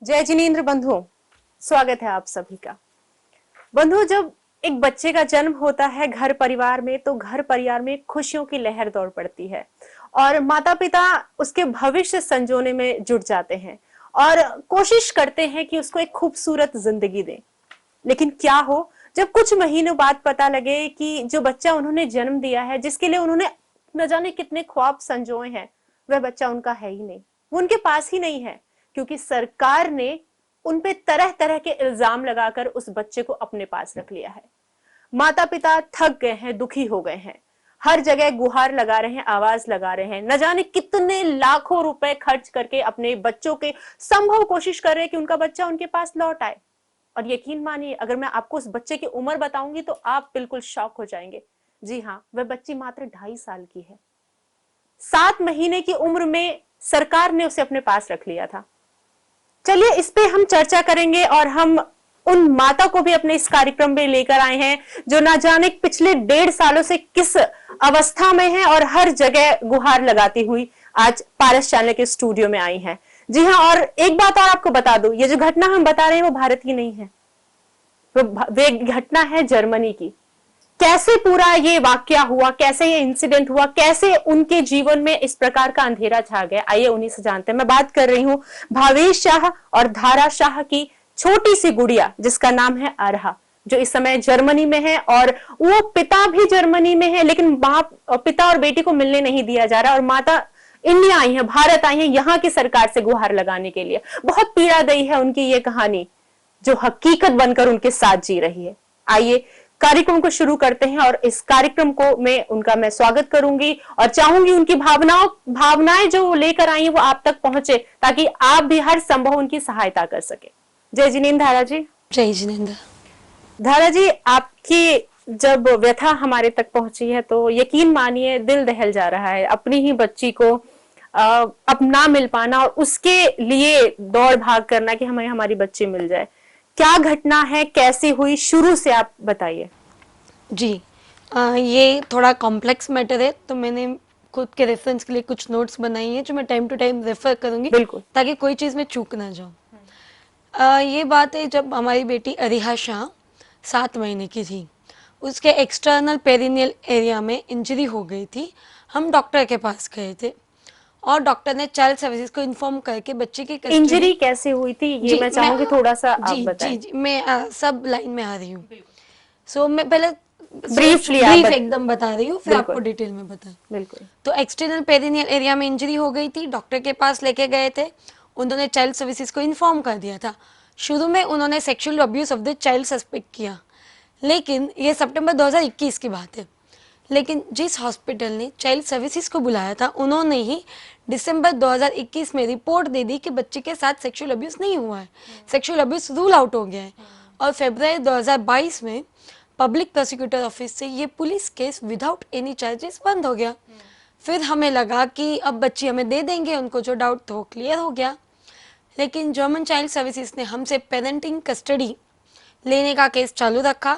जय जिनेन्द्र बंधु, स्वागत है आप सभी का। बंधु, जब एक बच्चे का जन्म होता है घर परिवार में, तो घर परिवार में खुशियों की लहर दौड़ पड़ती है और माता पिता उसके भविष्य संजोने में जुट जाते हैं और कोशिश करते हैं कि उसको एक खूबसूरत जिंदगी दें। लेकिन क्या हो जब कुछ महीनों बाद पता लगे कि जो बच्चा उन्होंने जन्म दिया है, जिसके लिए उन्होंने न जाने कितने ख्वाब संजोए हैं, वह बच्चा उनका है ही नहीं, वो उनके पास ही नहीं है, क्योंकि सरकार ने उन पे तरह तरह के इल्जाम लगाकर उस बच्चे को अपने पास रख लिया है। माता पिता थक गए हैं, दुखी हो गए हैं, हर जगह गुहार लगा रहे हैं, आवाज लगा रहे हैं, न जाने कितने लाखों रुपए खर्च करके अपने बच्चों के संभव कोशिश कर रहे हैं कि उनका बच्चा उनके पास लौट आए। और यकीन मानिए, अगर मैं आपको उस बच्चे की उम्र बताऊंगी तो आप बिल्कुल शॉक हो जाएंगे। जी हाँ, वह बच्ची मात्र 2.5 साल की है। 7 महीने की उम्र में सरकार ने उसे अपने पास रख लिया था। चलिए इस पे हम चर्चा करेंगे और हम उन माता को भी अपने इस कार्यक्रम में लेकर आए हैं जो ना जाने पिछले 1.5 सालों से किस अवस्था में है और हर जगह गुहार लगाती हुई आज पारस चैनल के स्टूडियो में आई हैं। जी हाँ, और एक बात और आपको बता दूं, ये जो घटना हम बता रहे हैं वो भारत की नहीं है, वो घटना है जर्मनी की। कैसे पूरा ये वाकया हुआ, कैसे ये इंसिडेंट हुआ, कैसे उनके जीवन में इस प्रकार का अंधेरा छा गया, आइए उन्हीं से जानते हैं। मैं बात कर रही हूँ भावेश शाह और धारा शाह की छोटी सी गुड़िया जिसका नाम है अरहा, जो इस समय जर्मनी में है और वो पिता भी जर्मनी में है, लेकिन पिता और बेटी को मिलने नहीं दिया जा रहा और माता इंडिया आई है, भारत आई है यहाँ की सरकार से गुहार लगाने के लिए। बहुत पीड़ादायी है उनकी ये कहानी जो हकीकत बनकर उनके साथ जी रही है। आइए कार्यक्रम को शुरू करते हैं और इस कार्यक्रम को मैं स्वागत करूंगी और चाहूंगी उनकी भावनाएं जो लेकर आई है वो आप तक पहुंचे, ताकि आप भी हर संभव उनकी सहायता कर सके। जय जिनेन्द्र धारा जी। जय जिनेन्द्र। धारा जी, आपकी जब व्यथा हमारे तक पहुंची है तो यकीन मानिए दिल दहल जा रहा है। अपनी ही बच्ची को अब ना मिल पाना और उसके लिए दौड़ भाग करना कि हमें हमारी बच्ची मिल जाए। क्या घटना है, कैसी हुई, शुरू से आप बताइए। जी, ये थोड़ा कॉम्प्लेक्स मैटर है, तो मैंने खुद के रेफरेंस के लिए कुछ नोट्स बनाई हैं जो मैं टाइम टू टाइम रेफर करूंगी, बिल्कुल, ताकि कोई चीज़ में चूक ना जाऊं। ये बात है जब हमारी बेटी अरिहा शाह 7 महीने की थी, उसके एक्सटर्नल पेरिनियल एरिया में इंजरी हो गई थी। हम डॉक्टर के पास गए थे और डॉक्टर ने चाइल्ड सर्विसेज को इन्फॉर्म करके बच्चे की इंजरी कैसे हुई थी ये मैं चाहूंगी थोड़ा सा आप बताएं। जी, मैं सब लाइन में आ रही हूँ। सो मैं पहले ब्रीफ एकदम बता रही हूँ, फिर आपको डिटेल में बताएं। बिल्कुल। तो एक्सटर्नल पेरिनियल एरिया में इंजरी हो गई थी, डॉक्टर के पास लेके गए थे, उन्होंने चाइल्ड सर्विसेज को इन्फॉर्म कर दिया था। शुरू में उन्होंने sexual abuse of the child suspect किया, लेकिन ये सितंबर 2021 की बात है। लेकिन जिस हॉस्पिटल ने चाइल्ड सर्विसेज को बुलाया था, उन्होंने ही दिसंबर 2021 में रिपोर्ट दे दी कि बच्चे के साथ सेक्सुअल अब्यूज नहीं हुआ है, सेक्सुअल अब्यूज रूल आउट हो गया है। और फरवरी 2022 में पब्लिक प्रोसिक्यूटर ऑफिस से ये police case without any charges बंद हो गया। फिर हमें लगा कि अब बच्ची हमें दे देंगे, उनको जो डाउट था वो क्लियर हो गया। लेकिन जर्मन चाइल्ड सर्विसेज ने हमसे पेरेंटिंग कस्टडी लेने का केस चालू रखा।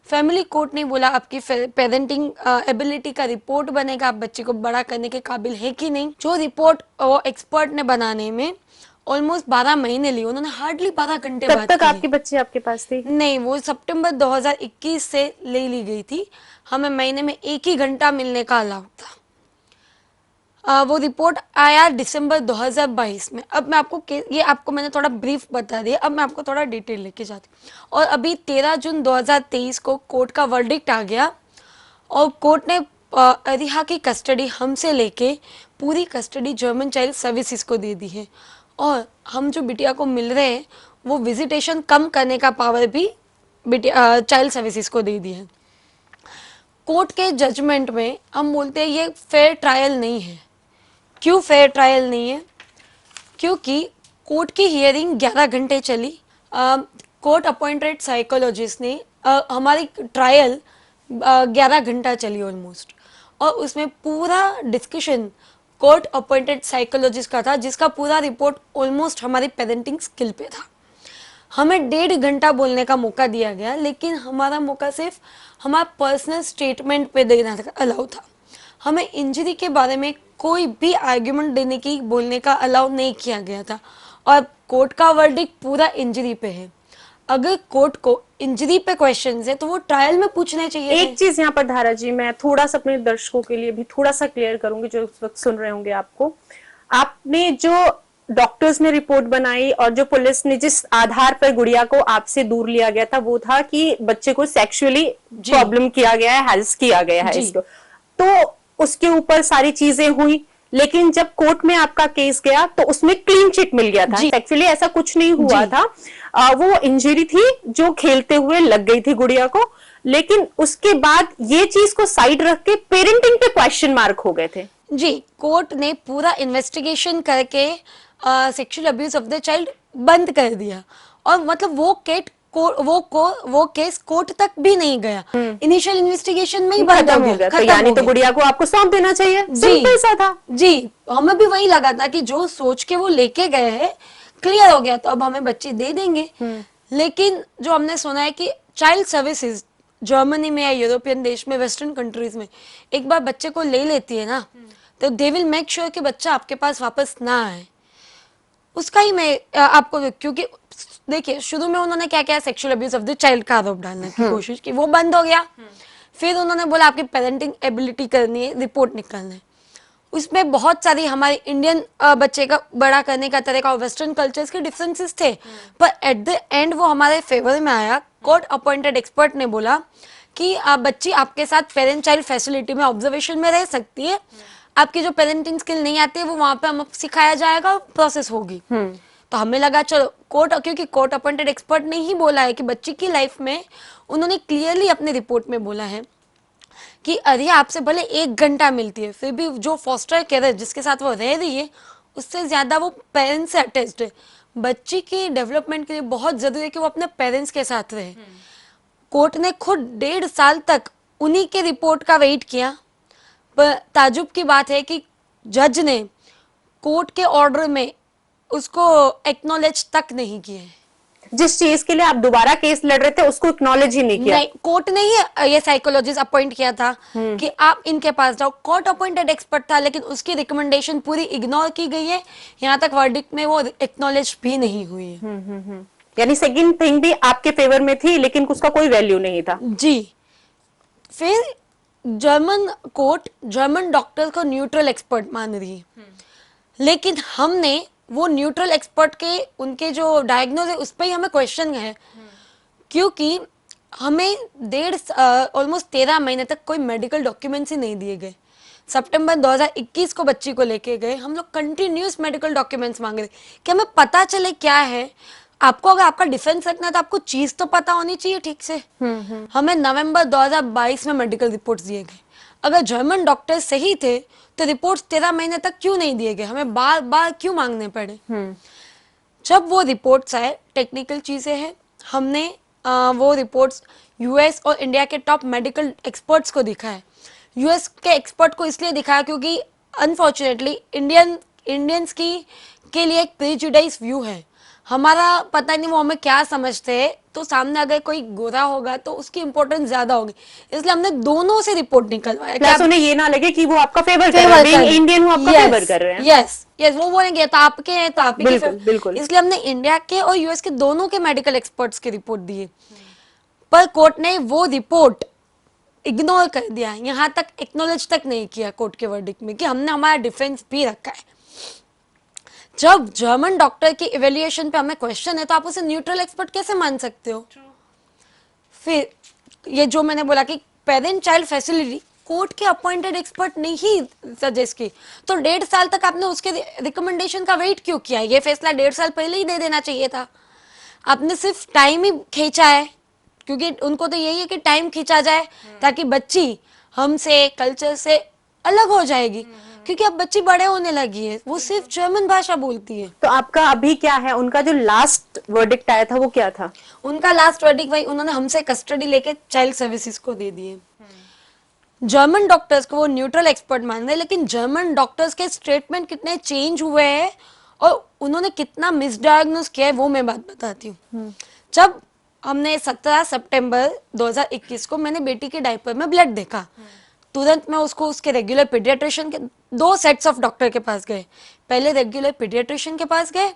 फैमिली कोर्ट ने बोला आपकी पेरेंटिंग एबिलिटी का रिपोर्ट बनेगा, आप बच्चे को बड़ा करने के काबिल है कि नहीं। जो रिपोर्ट वो एक्सपर्ट ने बनाने में ऑलमोस्ट 12 महीने लिए, उन्होंने हार्डली 12 घंटे बात की। तब तक आपकी बच्ची आपके पास थी? नहीं, वो सितंबर 2021 से ले ली गई थी। हमें महीने में 1 ही घंटा मिलने का अलाउ था। वो रिपोर्ट आया दिसंबर 2022 में। अब मैं आपको ये आपको मैंने थोड़ा ब्रीफ बता दिया, अब मैं आपको थोड़ा डिटेल लेके जाती हूँ। और अभी 13 जून 2023 को कोर्ट का वर्डिक्ट आ गया और कोर्ट ने अरिहा की कस्टडी हमसे लेके पूरी कस्टडी जर्मन चाइल्ड सर्विसेज को दे दी है। और हम जो बिटिया को मिल रहे हैं वो विजिटेशन कम करने का पावर भी चाइल्ड सर्विसेज को दे दी है। कोर्ट के जजमेंट में हम बोलते हैं ये फेयर ट्रायल नहीं है। क्यों फेयर ट्रायल नहीं है? क्योंकि कोर्ट की हियरिंग 11 घंटे चली। कोर्ट अपॉइंटेड साइकोलॉजिस्ट ने हमारी ट्रायल 11 घंटा चली ऑलमोस्ट, और उसमें पूरा डिस्कशन कोर्ट अपॉइंटेड साइकोलॉजिस्ट का था, जिसका पूरा रिपोर्ट ऑलमोस्ट हमारी पेरेंटिंग स्किल पे था। हमें 1.5 घंटा बोलने का मौका दिया गया, लेकिन हमारा मौका सिर्फ हमारा पर्सनल स्टेटमेंट पे देना अलाउ था। हमें इंजरी के बारे में कोई भी आर्ग्यूमेंट देने की बोलने का अलाउ नहीं किया गया था। और कोर्ट का वर्डिक्ट पूरा इंजरी पे है। अगर कोर्ट को इंजरी पे क्वेश्चंस है तो वो ट्रायल में पूछने चाहिए थे। एक चीज यहाँ पर धारा जी मैं थोड़ा सा अपने दर्शकों के लिए भी थोड़ा सा क्लियर करूंगी जो इस वक्त सुन रहे होंगे आपको। आपने जो डॉक्टर्स ने रिपोर्ट बनाई और जो पुलिस ने जिस आधार पर गुड़िया को आपसे दूर लिया गया था वो था कि बच्चे को सेक्सुअली प्रॉब्लम किया गया है, हेल्स किया गया है इसको, तो उसके ऊपर सारी चीजें हुई। लेकिन जब कोर्ट में आपका केस गया तो उसमें क्लीन चिट मिल गया था, एक्चुअली ऐसा कुछ नहीं हुआ था। वो इंजरी थी जो खेलते हुए लग गई थी गुड़िया को, लेकिन उसके बाद ये चीज को साइड रख के पेरेंटिंग पे क्वेश्चन मार्क हो गए थे। जी, कोर्ट ने पूरा इन्वेस्टिगेशन करके sexual abuse of the child बंद कर दिया और मतलब वो केस कोर्ट तक भी नहीं गया, इनिशियल इन्वेस्टिगेशन में ही बंद हो गया। तो यानी तो गुड़िया को आपको सौंप देना चाहिए, सिंपल सा था। जी, हमें भी वही लगा था कि जो सोच के वो लेके गए हैं क्लियर हो गया तो अब हमें बच्चे दे देंगे। लेकिन जो हमने सुना है कि चाइल्ड सर्विसेज जर्मनी में या यूरोपियन देश में, वेस्टर्न कंट्रीज में एक बार बच्चे को ले लेती है ना तो दे विल मेक श्योर कि बच्चा आपके पास वापस ना आए। उसका ही मैं आपको, क्योंकि देखिए शुरू में उन्होंने क्या किया, sexual abuse of the child का आरोप डालने की कोशिश की, वो बंद हो गया। फिर उन्होंने बोला आपकी पेरेंटिंग एबिलिटी करनी है, रिपोर्ट निकालना है। उसमें बहुत सारी हमारे इंडियन बच्चे का बड़ा करने का तरीका और वेस्टर्न कल्चर्स के डिफरेंसेस थे, पर एट द एंड वो हमारे फेवर में आया। कोर्ट अपॉइंटेड एक्सपर्ट ने बोला कि बच्ची आपके साथ पेरेंट चाइल्ड फैसिलिटी में ऑब्जर्वेशन में रह सकती है, आपकी जो पेरेंटिंग स्किल नहीं आती है वो वहां पे हम सिखाया जाएगा, प्रोसेस होगी। तो हमें लगा चलो कोर्ट, क्योंकि कोर्ट अपॉइंटेड एक्सपर्ट ने ही बोला है कि बच्ची की लाइफ में उन्होंने क्लियरली अपने रिपोर्ट में बोला है कि अरे आपसे भले 1 घंटा मिलती है फिर भी जो फॉस्टर केयर जिसके साथ वो रह रही है उससे ज्यादा वो पेरेंट्स से अटैच्ड है। बच्ची की डेवलपमेंट के लिए बहुत जरूरी है कि वो अपने पेरेंट्स के साथ रहे। कोर्ट ने खुद 1.5 साल तक उन्हीं के रिपोर्ट का वेट किया, पर ताजुब की बात है कि जज ने कोर्ट के ऑर्डर में उसको एक्नॉलेज तक नहीं किए। जिस चीज के लिए आप दोबारा केस लड़ रहे थे उसको एक्नॉलेज ही नहीं किया। नहीं, कोर्ट ने ही ये साइकोलॉजिस्ट अपॉइंट किया था कि आप इनके पास जाओ। कोर्ट अपॉइंटेड एक्सपर्ट था लेकिन उसकी रिकमेंडेशन पूरी इग्नोर की गई है, यहाँ तक वर्डिक्ट में वो एक्नॉलेज भी नहीं हुई है। यानी सेकंड थिंग भी आपके फेवर में थी लेकिन उसका कोई वैल्यू नहीं था। जी, फिर जर्मन कोर्ट जर्मन डॉक्टर को न्यूट्रल एक्सपर्ट मान रही है, लेकिन हमने वो न्यूट्रल एक्सपर्ट के उनके जो डायग्नोज है उस पर ही हमें क्वेश्चन है, क्योंकि हमें ऑलमोस्ट 13 महीने तक कोई मेडिकल डॉक्यूमेंट्स ही नहीं दिए गए। सितंबर 2021 को बच्ची को लेके गए, हम लोग कंटिन्यूस मेडिकल डॉक्यूमेंट्स मांग रहे कि हमें पता चले क्या है। आपको अगर आपका डिफेंस रखना है तो आपको चीज तो पता होनी चाहिए ठीक से। हमें नवंबर 2022 में मेडिकल रिपोर्ट्स दिए गए। अगर जर्मन डॉक्टर सही थे तो रिपोर्ट्स 13 महीने तक क्यों नहीं दिए गए, हमें बार बार क्यों मांगने पड़े। जब वो रिपोर्ट्स आए, टेक्निकल चीजें हैं, हमने वो रिपोर्ट्स यूएस और इंडिया के टॉप मेडिकल एक्सपर्ट्स को दिखाया। यूएस के एक्सपर्ट को इसलिए दिखाया क्योंकि अनफॉर्चुनेटली इंडियंस के लिए एक प्रेजुडाइज व्यू है। हमारा पता नहीं वो हमें क्या समझते हैं, तो सामने अगर कोई गोरा होगा तो उसकी इंपॉर्टेंस ज्यादा होगी, इसलिए हमने दोनों से रिपोर्ट निकलवाया। प्लस उन्हें ये ना लगे कि वो आपका फेवर कर रहे हैं, इंडियन वो आपका फेवर कर रहे हैं। यस, वो बोलेंगे तो आपके हैं तो आप ही के। बिल्कुल। इसलिए हमने इंडिया के और यूएस के दोनों के मेडिकल एक्सपर्ट्स की रिपोर्ट दी है, पर कोर्ट ने वो रिपोर्ट इग्नोर कर दिया, यहाँ तक एक्नॉलेज तक नहीं किया कोर्ट के वर्डिक्ट में कि हमने हमारा डिफेंस भी रखा है। जब जर्मन डॉक्टर की इवेल्युएशन पे हमें क्वेश्चन है तो आप उसे न्यूट्रल एक्सपर्ट कैसे मान सकते हो। फिर ये जो मैंने बोला कि पेरेंट चाइल्ड फैसिलिटी कोर्ट के अपॉइंटेड एक्सपर्ट ने ही सजेस्ट की, तो 1.5 साल तक आपने उसके रिकमेंडेशन का वेट क्यों किया। ये फैसला 1.5 साल पहले ही दे देना चाहिए था। आपने सिर्फ टाइम ही खींचा है, क्योंकि उनको तो यही है कि टाइम खींचा जाए ताकि बच्ची हमसे कल्चर से अलग हो जाएगी, क्योंकि अब बच्ची बड़े होने लगी है, वो सिर्फ जर्मन भाषा बोलती है। तो आपका अभी क्या है, उनका जो लास्ट वर्डिक्ट आया था वो क्या था। उनका लास्ट वर्डिक्ट भाई उन्होंने हमसे कस्टडी लेके चाइल्ड सर्विसेज को दे दिए। जर्मन डॉक्टर्स को वो न्यूट्रल एक्सपर्ट मान रहे, लेकिन जर्मन डॉक्टर्स के स्टेटमेंट कितने चेंज हुए हैं और उन्होंने कितना मिसडायग्नोज किया है वो मैं बात बताती हूँ। जब हमने 17 सितंबर 2021 को मैंने बेटी के डायपर में ब्लड देखा, तुरंत मैं उसको उसके रेगुलर पीडियाट्रिशियन के 2 सेट्स ऑफ डॉक्टर के पास गए। पहले रेगुलर पीडियाट्रिशियन के पास गए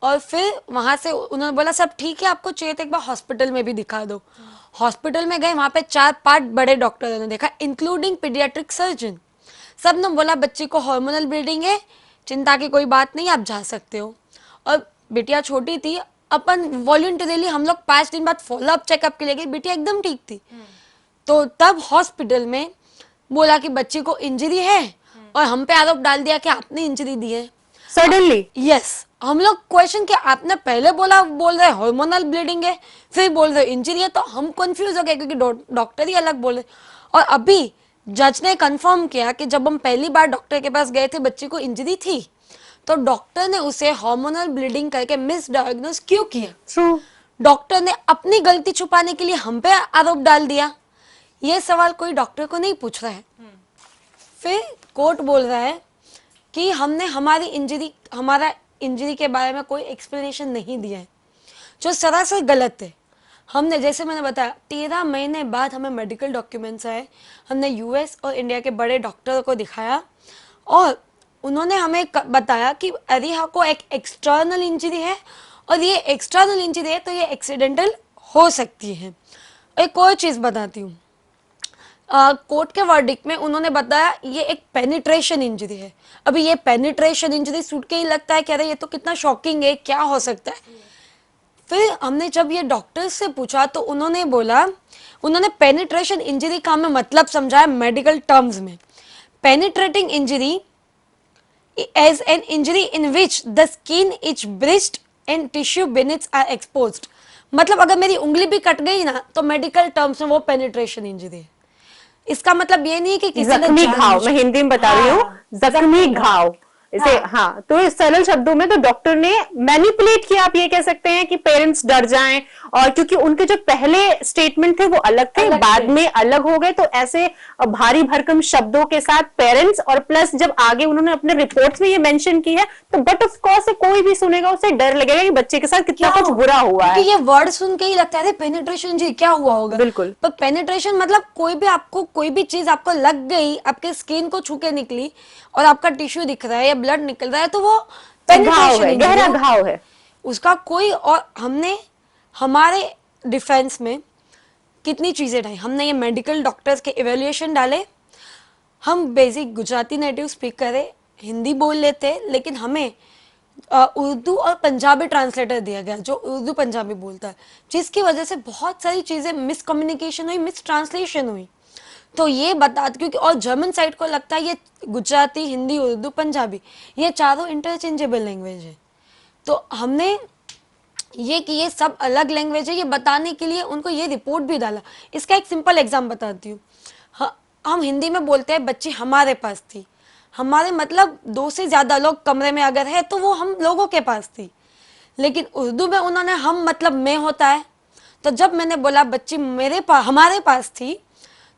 और फिर वहां से उन्होंने बोला सब ठीक है, आपको चाहिए तो एक बार हॉस्पिटल में भी दिखा दो। हॉस्पिटल में गए, वहां पे 4-5 बड़े डॉक्टरों ने देखा, इंक्लूडिंग पीडियाट्रिक सर्जन। सब ने बोला बच्ची को हार्मोनल ब्लीडिंग है, चिंता की कोई बात नहीं, आप जा सकते हो। और बिटिया छोटी थी, अपन वॉलंटरीली हम लोग 5 दिन बाद फॉलोअप चेकअप के लिए गए, बिटिया एकदम ठीक थी। तो तब हॉस्पिटल में बोला कि बच्ची को इंजरी है, और हम पे आरोप डाल दिया कि आपने इंजरी दी है सडनली। यस। हम लोग क्वेश्चन कि आपने पहले बोला, बोल रहे हार्मोनल ब्लीडिंग है, फिर बोल रहे इंजरी है, तो हम कंफ्यूज हो गए क्योंकि डॉक्टर ही अलग बोले। और अभी जज ने कंफर्म किया कि जब हम पहली बार डॉक्टर के पास गए थे, बच्ची को इंजरी थी, तो डॉक्टर ने उसे हार्मोनल ब्लीडिंग करके मिस डायग्नोज क्यों किया? ट्रू। डॉक्टर ने अपनी गलती छुपाने के लिए हम पे आरोप डाल दिया। ये सवाल कोई डॉक्टर को नहीं पूछ रहा है। फिर कोर्ट बोल रहा है कि हमने हमारा इंजरी के बारे में कोई एक्सप्लेनेशन नहीं दिया है, जो सरासर गलत है। हमने, जैसे मैंने बताया, 13 महीने बाद हमें मेडिकल डॉक्यूमेंट्स आए, हमने यूएस और इंडिया के बड़े डॉक्टरों को दिखाया, और उन्होंने हमें बताया कि अरिहा को एक एक्सटर्नल इंजरी है, और ये एक्सटर्नल इंजरी है तो ये एक्सीडेंटल हो सकती है। एक और चीज़ बताती हूँ, कोर्ट के वर्डिक्ट में उन्होंने बताया ये एक पेनिट्रेशन इंजरी है। अभी ये पेनिट्रेशन इंजरी सुन के ही लगता है कि अरे ये तो कितना शॉकिंग है, क्या हो सकता है। फिर हमने जब ये डॉक्टर से पूछा तो उन्होंने बोला, उन्होंने पेनिट्रेशन इंजरी का हमें मतलब समझाया मेडिकल टर्म्स में। Penetrating injury as an injury in which the skin is breached and tissue beneath are exposed. मतलब अगर मेरी उंगली भी कट गई ना, तो मेडिकल टर्म्स में वो पेनिट्रेशन इंजरी है। इसका मतलब ये नहीं है कि किसी ने जख्मी घाव, मैं हिंदी में बता रही हूँ, जख्मी घाव इसे। हाँ, तो इस सरल शब्दों में तो डॉक्टर ने मैनिपुलेट किया, आप ये कह सकते हैं कि पेरेंट्स डर जाएं, और क्योंकि उनके जो पहले स्टेटमेंट थे वो अलग थे, बाद में अलग हो गए, तो ऐसे भारी भरकम शब्दों के साथ पेरेंट्स, और प्लस जब आगे उन्होंने अपने रिपोर्ट्स में ये मेंशन की है, तो बट ऑफ कोर्स कोई भी सुनेगा उसे डर लगेगा कि बच्चे के साथ कितना कुछ बुरा हुआ है। ये वर्ड सुन के ही लगता है पेनिट्रेशन जी क्या हुआ होगा। बिल्कुल। पर पेनिट्रेशन मतलब कोई भी चीज आपको लग गई, आपके स्किन को छू के निकली, और आपका टिश्यू दिख रहा है या ब्लड निकल रहा है, तो वो घाव है, गहरा घाव है उसका कोई। और हमने हमारे डिफेंस में कितनी चीजें डाली, हमने ये मेडिकल डॉक्टर्स के इवेल्युएशन डाले, हम बेसिक गुजराती नेटिव स्पीक करे, हिंदी बोल लेते, लेकिन हमें उर्दू और पंजाबी ट्रांसलेटर दिया गया जो उर्दू पंजाबी बोलता है, जिसकी वजह से बहुत सारी चीजें मिसकम्युनिकेशन हुई, मिस ट्रांसलेशन हुई। तो ये बता, क्योंकि और जर्मन साइड को लगता है ये गुजराती, हिंदी, उर्दू, पंजाबी ये चारों इंटरचेंजेबल लैंग्वेज है। तो हमने ये कि ये सब अलग लैंग्वेज है, ये बताने के लिए उनको ये रिपोर्ट भी डाला। इसका एक सिंपल एग्जाम बताती हूँ। हम हिंदी में बोलते हैं बच्ची हमारे पास थी, हमारे मतलब 2 से ज्यादा लोग कमरे में अगर है तो वो हम लोगों के पास थी। लेकिन उर्दू में उन्होंने हम मतलब मैं होता है। तो जब मैंने बोला बच्ची मेरे पास, हमारे पास थी,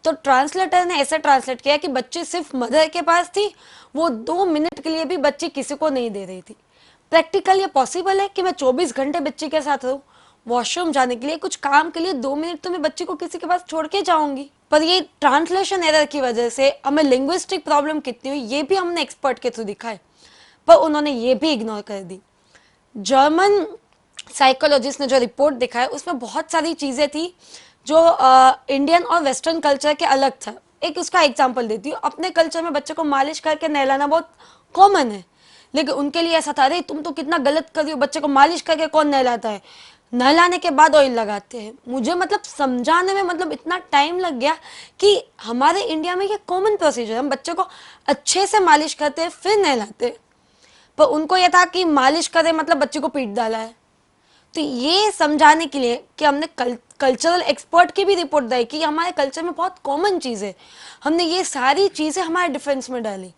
तो ट्रांसलेटर ने ऐसे ट्रांसलेट किया कि बच्ची सिर्फ मदर के पास थी, वो 2 मिनट के लिए भी बच्ची किसी को नहीं दे रही थी। प्रैक्टिकल ये पॉसिबल है कि मैं 24 घंटे बच्ची के साथ रहूं? वॉशरूम जाने के लिए, कुछ काम के लिए 2 मिनट तो मैं बच्ची को किसी के पास छोड़ के जाऊंगी। पर ये ट्रांसलेशन एरर की वजह से हमें लिंग्विस्टिक प्रॉब्लम कितनी हुई ये भी हमने एक्सपर्ट के थ्रू दिखाए, पर उन्होंने ये भी इग्नोर कर दी। जर्मन साइकोलॉजिस्ट ने जो रिपोर्ट दिखाया उसमें बहुत सारी चीजें थी जो इंडियन और वेस्टर्न कल्चर के अलग था। एक उसका एग्जांपल देती हूँ। अपने कल्चर में बच्चे को मालिश करके नहलाना बहुत कॉमन है, लेकिन उनके लिए ऐसा था, अरे तुम तो कितना गलत कर रही हो, बच्चे को मालिश करके कौन नहलाता है, नहलाने के बाद ऑयल लगाते हैं। मुझे मतलब समझाने में मतलब इतना टाइम लग गया कि हमारे इंडिया में ये कॉमन प्रोसीजर, हम बच्चे को अच्छे से मालिश करते हैं फिर नहलाते, पर उनको ये था कि मालिश करे मतलब बच्चे को पीट डाला है। तो ये समझाने के लिए कि हमने कल्चरल एक्सपर्ट की भी रिपोर्ट दी कि हमारे कल्चर में बहुत कॉमन चीज़ है, हमने ये सारी चीज़ें हमारे डिफेंस में डाली।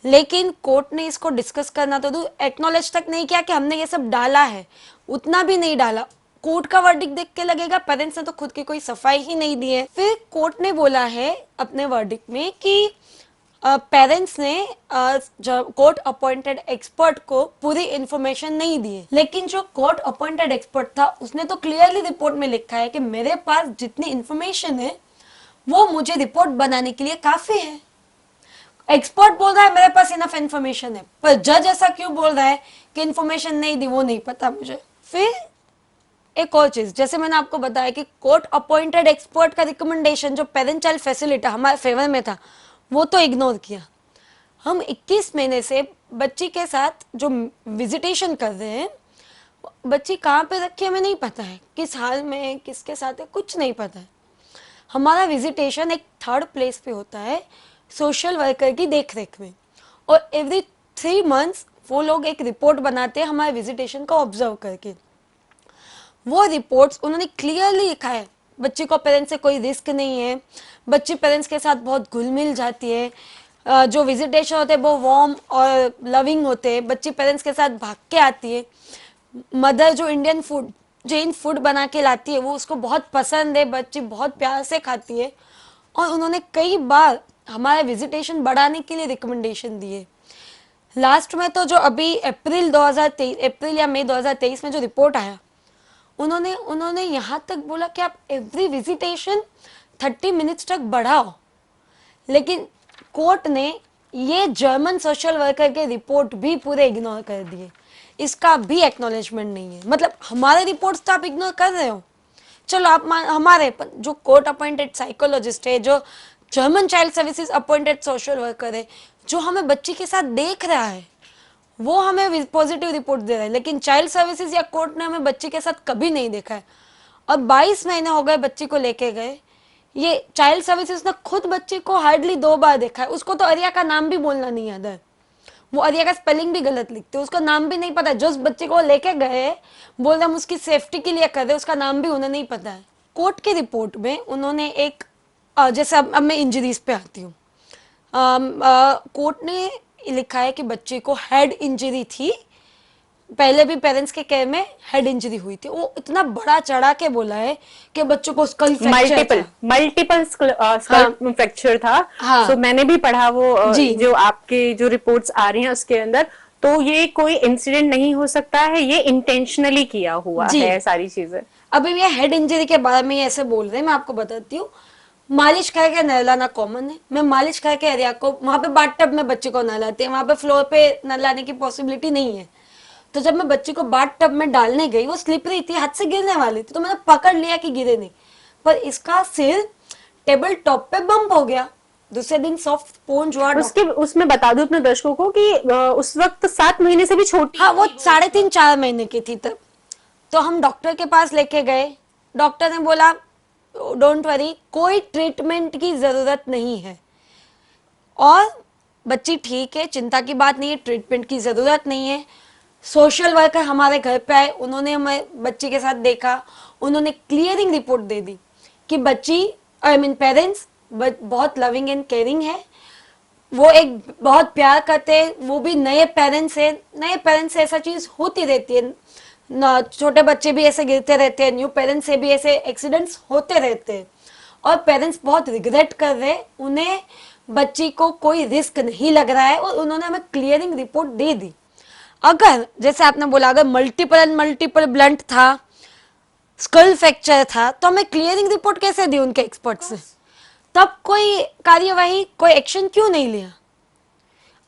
लेकिन कोर्ट ने इसको डिस्कस करना तो एक्नॉलेज तक नहीं किया कि हमने ये सब डाला है, उतना भी नहीं डाला। कोर्ट का वर्डिक्ट देख के लगेगा पेरेंट्स ने तो खुद की कोई सफाई ही नहीं दी है। फिर कोर्ट ने बोला है अपने वर्डिक्ट में कि पेरेंट्स ने कोर्ट अपॉइंटेड एक्सपर्ट को पूरी इंफॉर्मेशन नहीं दी है, लेकिन जो कोर्ट अपॉइंटेड एक्सपर्ट था उसने तो क्लियरली रिपोर्ट में लिखा है कि मेरे पास जितनी इंफॉर्मेशन है वो मुझे रिपोर्ट बनाने के लिए काफी है। एक्सपर्ट बोल रहा है मेरे पास इनफ इन्फॉर्मेशन है, पर जज ऐसा क्यों बोल रहा है कि इन्फॉर्मेशन नहीं दी, वो नहीं पता मुझे। फिर एक और चीज, जैसे मैंने आपको बताया कि कोर्ट अपॉइंटेड एक्सपर्ट का रिकमेंडेशन जो पेरेंट चाइल्ड फैसिलिटी हमारे फेवर में था, वो तो इग्नोर किया। हम 21 महीने से बच्ची के साथ जो विजिटेशन कर रहे हैं, बच्ची कहाँ पे रखी है हमें नहीं पता है, किस हाल में है, किसके साथ है, कुछ नहीं पता है। हमारा विजिटेशन एक थर्ड प्लेस पे होता है सोशल वर्कर की देख रेख में, और एवरी 3 मंथ्स वो लोग एक रिपोर्ट बनाते हैं हमारे विजिटेशन को ऑब्जर्व करके। वो रिपोर्ट्स उन्होंने क्लियरली लिखा है बच्ची को पेरेंट्स से कोई रिस्क नहीं है, बच्ची पेरेंट्स के साथ बहुत घुल मिल जाती है, जो विजिटेशन होते हैं वो वार्म और लविंग होते हैं, बच्ची पेरेंट्स के साथ भाग के आती है, मदर जो इंडियन फूड जैन फूड बना के लाती है वो उसको बहुत पसंद है, बच्ची बहुत प्यार से खाती है। और उन्होंने कई बार हमारे विजिटेशन बढ़ाने के लिए रिकमेंडेशन दिए। लास्ट में तो जो अभी अप्रैल या मई 2023 में जो रिपोर्ट आया, उन्होंने उन्होंने यहाँ तक बोला कि आप एवरी विजिटेशन 30 मिनट्स तक बढ़ाओ। लेकिन कोर्ट ने ये जर्मन सोशल वर्कर के रिपोर्ट भी पूरे इग्नोर कर दिए, इसका भी एक्नॉलेजमेंट नहीं है। मतलब हमारे रिपोर्ट्स तो आप इग्नोर कर रहे हो, चलो आप हमारे जो कोर्ट अपॉइंटेड साइकोलॉजिस्ट है, जो German child services appointed social worker है, जो हमें बच्ची के साथ देख रहा है, वो हमें पॉजिटिव रिपोर्ट दे रहा है, लेकिन चाइल्ड सर्विसेज या कोर्ट ने हमें बच्ची के साथ कभी नहीं देखा है। और 22 महीने हो गए बच्ची को लेके गए, ये चाइल्ड सर्विसेज ने खुद बच्ची को हार्डली 2 बार देखा है। उसको तो अरिया का नाम भी बोलना नहीं आता है, वो अरिया का स्पेलिंग भी गलत लिखते हैं, उसका नाम भी नहीं पता है। जो उस बच्चे को लेके गए बोल रहे हम उसकी सेफ्टी के लिए कर रहे, उसका नाम भी उन्हें नहीं पता है। कोर्ट की रिपोर्ट में उन्होंने एक जैसे अब मैं इंजरीज पे आती हूँ, कोर्ट ने लिखा है कि बच्चे को हेड इंजरी थी, पहले भी पेरेंट्स के केयर में हेड इंजरी हुई थी। वो इतना बड़ा चढ़ा के बोला है कि बच्चों को skull fracture multiple skull fracture था। हाँ। सो मैंने भी पढ़ा वो जी। जो आपके जो रिपोर्ट्स आ रही हैं उसके अंदर, तो ये कोई इंसिडेंट नहीं हो सकता है, ये इंटेंशनली किया हुआ है सारी चीजें। अभी ये हेड इंजरी के बारे में ऐसे बोल रहे हैं, मैं आपको बताती हूँ। मालिश करके नहलाना कॉमन है, मैं मालिश करके एरिया को वहां पे बाथटब में बच्चे को नहलाते हैं, वहां पे फ्लोर पे नहलाने की पॉसिबिलिटी नहीं है। तो जब मैं बच्ची को बाथटब में डालने गई, वो स्लिपरी थी, हाथ से गिरने वाली थी, तो मैंने पकड़ लिया कि गिरे नहीं, पर इसका सिर टेबल टॉप पे बम्प हो गया। दूसरे दिन सॉफ्ट स्पॉन्ज हुआ। उसमें बता दूं अपने दर्शकों को कि उस वक्त 7 महीने से भी छोटी, हाँ, वो 3.5-4 महीने की थी तब। तो हम डॉक्टर के पास लेके गए, डॉक्टर ने बोला डोंट वरी, कोई ट्रीटमेंट की जरूरत नहीं है और बच्ची ठीक है, चिंता की बात नहीं है, ट्रीटमेंट की जरूरत नहीं है। सोशल वर्कर हमारे घर पे आए, उन्होंने हमें बच्ची के साथ देखा, उन्होंने क्लियरिंग रिपोर्ट दे दी कि बच्ची पेरेंट्स बहुत लविंग एंड केयरिंग है, वो एक बहुत प्यार करते हैं, वो भी नए पेरेंट्स है। नए पेरेंट्स से ऐसा चीज होती रहती है, छोटे बच्चे भी ऐसे गिरते रहते हैं, न्यू पेरेंट्स से भी ऐसे एक्सीडेंट्स होते रहते हैं, और पेरेंट्स बहुत रिग्रेट कर रहे हैं, उन्हें बच्ची को कोई रिस्क नहीं लग रहा है, और उन्होंने हमें क्लियरिंग रिपोर्ट दे दी। अगर जैसे आपने बोला अगर मल्टीपल ब्लंट था, स्कल फ्रैक्चर था, तो हमें क्लियरिंग रिपोर्ट कैसे दी उनके एक्सपर्ट्स ने? तब कोई कार्यवाही, कोई एक्शन क्यों नहीं लिया?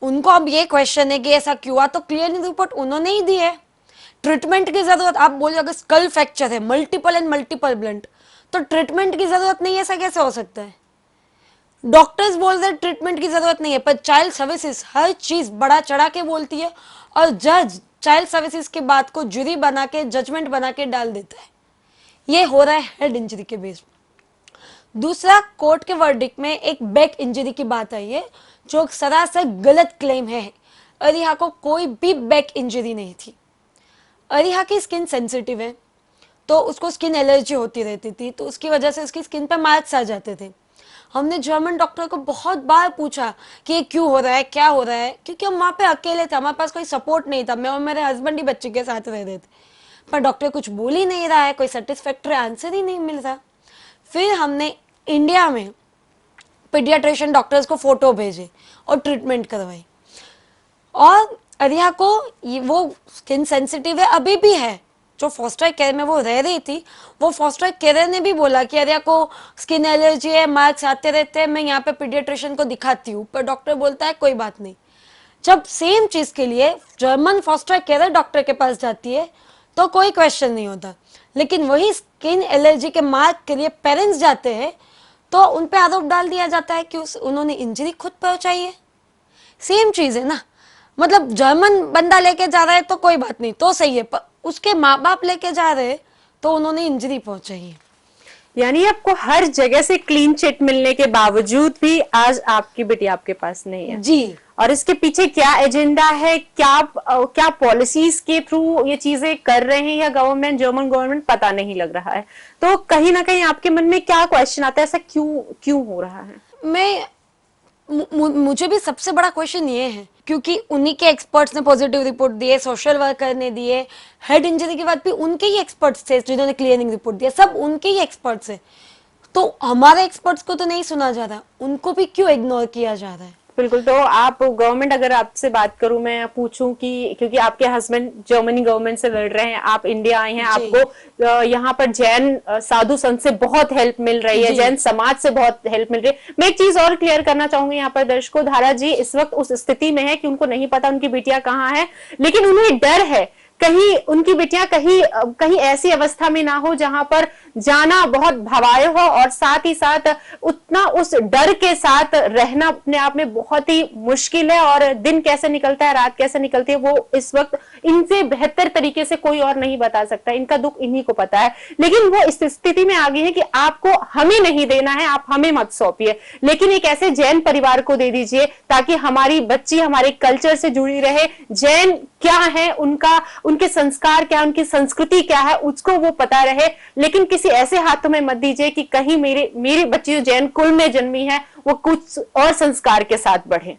उनको अब ये क्वेश्चन है कि ऐसा क्यों हुआ, तो क्लियरिंग रिपोर्ट उन्होंने ही दी है। ट्रीटमेंट की जरूरत, आप बोलिए अगर स्कल फ्रैक्चर है, मल्टीपल ब्लंट, तो ट्रीटमेंट की जरूरत नहीं है, ऐसा कैसे हो सकता है? डॉक्टर्स बोल रहे ट्रीटमेंट की जरूरत नहीं है, पर चाइल्ड सर्विसेज हर चीज बड़ा चढ़ा के बोलती है, और जज चाइल्ड सर्विसेज की बात को जुरी बना के, जजमेंट बना के डाल देता है। ये हो रहा है हेड इंजरी के बेस। दूसरा, कोर्ट के वर्डिक्ट में एक बैक इंजरी की बात आई है, जो सरासर गलत क्लेम है। अरिहा को कोई भी बैक इंजरी नहीं थी। अरिहा की स्किन सेंसिटिव है, तो उसको स्किन एलर्जी होती रहती थी, तो उसकी वजह से उसकी स्किन पर मार्क्स आ जाते थे। हमने जर्मन डॉक्टर को बहुत बार पूछा कि ये क्यों हो रहा है, क्या हो रहा है, क्योंकि हम वहाँ पे अकेले थे, हमारे पास कोई सपोर्ट नहीं था, मैं और मेरे हस्बैंड ही बच्चे के साथ रह रहे थे, पर डॉक्टर कुछ बोल ही नहीं रहा है, कोई सेटिस्फैक्टरी आंसर ही नहीं मिल रहा। फिर हमने इंडिया में पीडियाट्रिशियन डॉक्टर्स को फोटो भेजे और ट्रीटमेंट करवाई, और अरिहा को वो स्किन सेंसिटिव है, अभी भी है, जो फॉस्टर केयर में वो रह रही थी, वो फॉस्टर केयर ने भी बोला कि अरे को स्किन एलर्जी है, मार्क्स आते रहते हैं, मैं यहाँ पे पीडियाट्रिशियन को दिखाती हूँ, पर डॉक्टर बोलता है कोई बात नहीं। जब सेम चीज के लिए जर्मन फॉस्टर केयर डॉक्टर के पास जाती है तो कोई क्वेश्चन नहीं होता, लेकिन वही स्किन एलर्जी के मार्क के लिए पेरेंट्स जाते हैं तो उन पे आरोप डाल दिया जाता है कि उन्होंने इंजरी खुद पहुंचाई है। सेम चीज है ना, मतलब जर्मन बंदा लेके जा रहा है तो कोई बात नहीं, तो सही है, पर उसके माँ बाप लेके जा रहे हैं तो उन्होंने इंजरी पहुंचाई है। यानी आपको हर जगह से क्लीन चिट मिलने के बावजूद भी आज आपकी बेटी आपके पास नहीं है जी। और इसके पीछे क्या एजेंडा है, क्या पॉलिसीज के थ्रू ये चीजें कर रहे हैं या गवर्नमेंट, जर्मन गवर्नमेंट, पता नहीं लग रहा है। तो कहीं ना कहीं आपके मन में क्या क्वेश्चन आता है, ऐसा क्यों क्यों हो रहा है? मुझे भी सबसे बड़ा क्वेश्चन ये है, क्योंकि उन्हीं के एक्सपर्ट्स ने पॉजिटिव रिपोर्ट दिए, सोशल वर्कर ने दिए, हेड इंजरी के बाद भी उनके ही एक्सपर्ट्स थे जिन्होंने क्लियरिंग रिपोर्ट दिया, सब उनके ही एक्सपर्ट्स है। तो हमारे एक्सपर्ट्स को तो नहीं सुना जा रहा, उनको भी क्यों इग्नोर किया जा रहा है? बिल्कुल। तो आप गवर्नमेंट, अगर आपसे बात करूं, मैं पूछूं कि क्योंकि आपके हस्बैंड जर्मनी गवर्नमेंट से लड़ रहे हैं, आप इंडिया आए हैं, आपको यहाँ पर जैन साधु संत से बहुत हेल्प मिल रही है, जैन समाज से बहुत हेल्प मिल रही है। मैं एक चीज और क्लियर करना चाहूंगी यहाँ पर दर्शकों, धारा जी इस वक्त उस स्थिति में है कि उनको नहीं पता उनकी बिटिया कहाँ है, लेकिन उन्हें डर है कहीं उनकी बिटिया कहीं ऐसी अवस्था में ना हो जहां पर जाना बहुत भयावह हो, और साथ ही साथ उतना उस डर के साथ रहना अपने आप में बहुत ही मुश्किल है, और दिन कैसे निकलता है, रात कैसे निकलती है, वो इस वक्त इनसे बेहतर तरीके से कोई और नहीं बता सकता। इनका दुख इन्हीं को पता है। लेकिन वो इस स्थिति में आ गई है कि आपको हमें नहीं देना है, आप हमें मत सौंपिए, लेकिन एक ऐसे जैन परिवार को दे दीजिए ताकि हमारी बच्ची हमारे कल्चर से जुड़ी रहे। जैन क्या है, उनके संस्कार क्या, उनकी संस्कृति क्या है, उसको वो पता रहे। लेकिन किसी ऐसे हाथों में मत दीजिए कि कहीं मेरी बच्ची जो जैन कुल में जन्मी है वो कुछ और संस्कार के साथ बढ़े।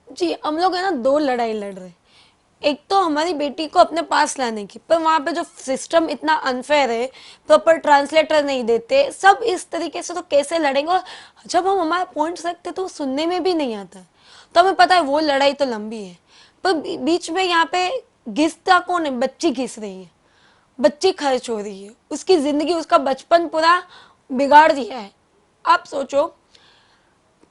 जी, हम लोग है ना दो लड़ाई लड़ रहे हैं। एक तो हमारी बेटी को अपने पास लाने की, पर वहां पे जो सिस्टम इतना अनफेयर है, प्रॉपर ट्रांसलेटर नहीं देते, सब इस तरीके से तो कैसे लड़ेंगे? और जब हम हमारे पॉइंट्स रखते तो सुनने में भी नहीं आता, तो हमें पता है वो लड़ाई तो लंबी है, पर बीच में यहाँ पे घिसता कौन है? बच्ची घिस रही है, बच्ची खर्च हो रही है, उसकी जिंदगी, उसका बचपन पूरा बिगाड़ दिया है। आप सोचो,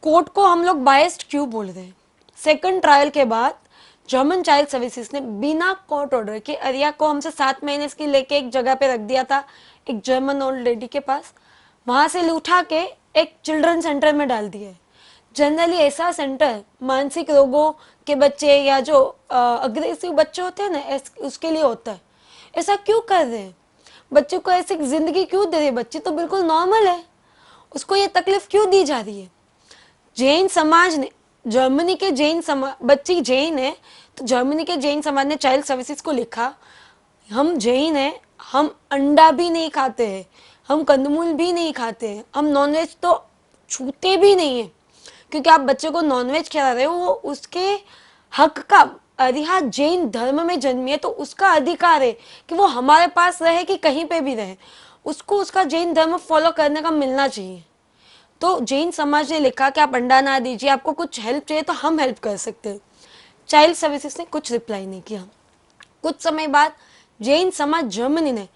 कोर्ट को हम लोग बायस्ड क्यों बोल रहे हैं? सेकंड ट्रायल के बाद जर्मन चाइल्ड सर्विसेज ने बिना कोर्ट ऑर्डर के अरिया को हमसे 7 महीने की लेके एक जगह पे रख दिया था, एक जर्मन ओल्ड लेडी के पास, वहां से उठा के एक चिल्ड्रन सेंटर में डाल दिया है। जनरली ऐसा सेंटर मानसिक रोगों के बच्चे या जो अग्रेसिव बच्चे होते हैं ना, उसके लिए होता है। ऐसा क्यों कर रहे हैं? बच्चे को ऐसी जिंदगी क्यों दे रहे? बच्ची तो बिल्कुल नॉर्मल है, उसको ये तकलीफ क्यों दी जा रही है? जैन समाज ने, जर्मनी के जैन समाज, बच्ची जैन है तो जर्मनी के जैन समाज ने चाइल्ड सर्विसेज को लिखा, हम जैन हैं, हम अंडा भी नहीं खाते हैं, हम कंदमूल भी नहीं खाते हैं, हम नॉनवेज तो छूते भी नहीं है, क्योंकि आप बच्चे को नॉनवेज खिला रहे हो, वो उसके हक का, अरिहा जैन धर्म में जन्मी है तो उसका अधिकार है कि वो हमारे पास रहे कि कहीं पे भी रहे, उसको उसका जैन धर्म फॉलो करने का मिलना चाहिए। तो जैन समाज ने लिखा कि आप अंडा ना दीजिए, आपको कुछ हेल्प चाहिए तो हम हेल्प कर सकते हैं। चाइल्ड सर्विसेज ने कुछ रिप्लाई नहीं किया। कुछ समय बाद जैन समाज जर्मनी ने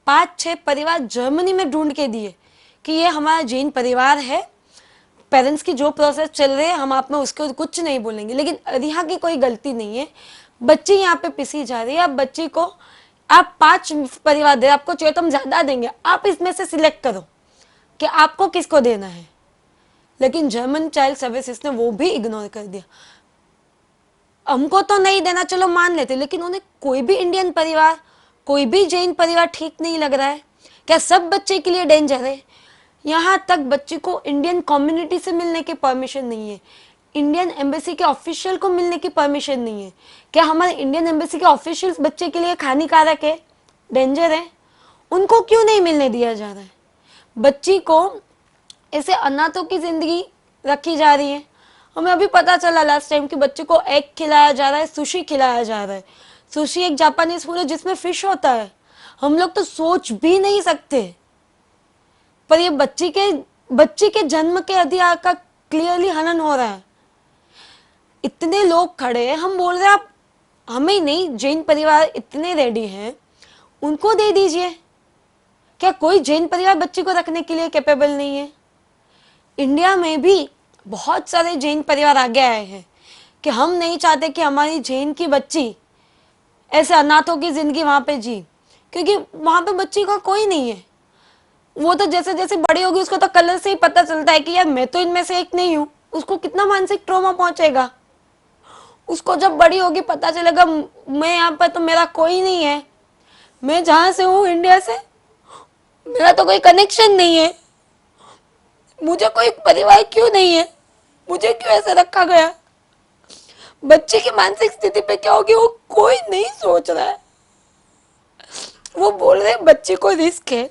5-6 परिवार जर्मनी में ढूंढ के दिए कि ये हमारा जैन परिवार है, पेरेंट्स की जो प्रोसेस चल रही है हम आप में उसको कुछ नहीं बोलेंगे, लेकिन अरिहा की कोई गलती नहीं है, बच्ची यहाँ पे पिसी जा रही है। अब बच्ची को आप 5 परिवार दे, आपको चाहिए तो हम ज्यादा देंगे, आप इसमें से सिलेक्ट करो कि आपको किसको देना है। लेकिन जर्मन चाइल्ड सर्विसेज ने वो भी इग्नोर कर दिया। हमको तो नहीं देना, चलो मान लेते, लेकिन उन्हें कोई भी इंडियन परिवार, कोई भी जैन परिवार ठीक नहीं लग रहा है क्या? सब बच्चे के लिए डेंजर है। यहाँ तक बच्ची को इंडियन कम्युनिटी से मिलने की परमिशन नहीं है, इंडियन एम्बेसी के ऑफिशियल को मिलने की परमिशन नहीं है। क्या हमारे इंडियन एम्बेसी के ऑफिशियल्स बच्चे के लिए हानिकारक है, डेंजर है? उनको क्यों नहीं मिलने दिया जा रहा है? बच्ची को ऐसे अनाथों की जिंदगी रखी जा रही है। हमें अभी पता चला लास्ट टाइम कि बच्चे को एग खिलाया जा रहा है, सुशी खिलाया जा रहा है। सुशी एक जापानीज फूड है जिसमें फिश होता है, हम लोग तो सोच भी नहीं सकते, पर ये बच्ची के जन्म के अधिकार का क्लियरली हनन हो रहा है। इतने लोग खड़े हैं, हम बोल रहे हैं आप, हमें नहीं, जैन परिवार इतने रेडी हैं, उनको दे दीजिए। क्या कोई जैन परिवार बच्ची को रखने के लिए कैपेबल नहीं है? इंडिया में भी बहुत सारे जैन परिवार आगे आए हैं कि हम नहीं चाहते कि हमारी जैन की बच्ची ऐसे अनाथों की जिंदगी वहां पे जी, क्योंकि वहां पे बच्ची का कोई नहीं है। वो तो जैसे जैसे बड़ी होगी उसको तो कलर से ही पता चलता है कि यार मैं तो इनमें से एक नहीं हूँ। उसको कितना मानसिक ट्रॉमा पहुंचेगा। उसको जब बड़ी होगी पता चलेगा मैं यहाँ पर तो मेरा कोई नहीं है, मैं जहां से हूँ इंडिया से मेरा तो कोई कनेक्शन नहीं है, मुझे कोई परिवार क्यों नहीं है, मुझे क्यों ऐसे रखा गया। बच्चे की मानसिक स्थिति पे क्या होगी वो कोई नहीं सोच रहा है। वो बोल रहे हैं बच्चे को रिस्क है।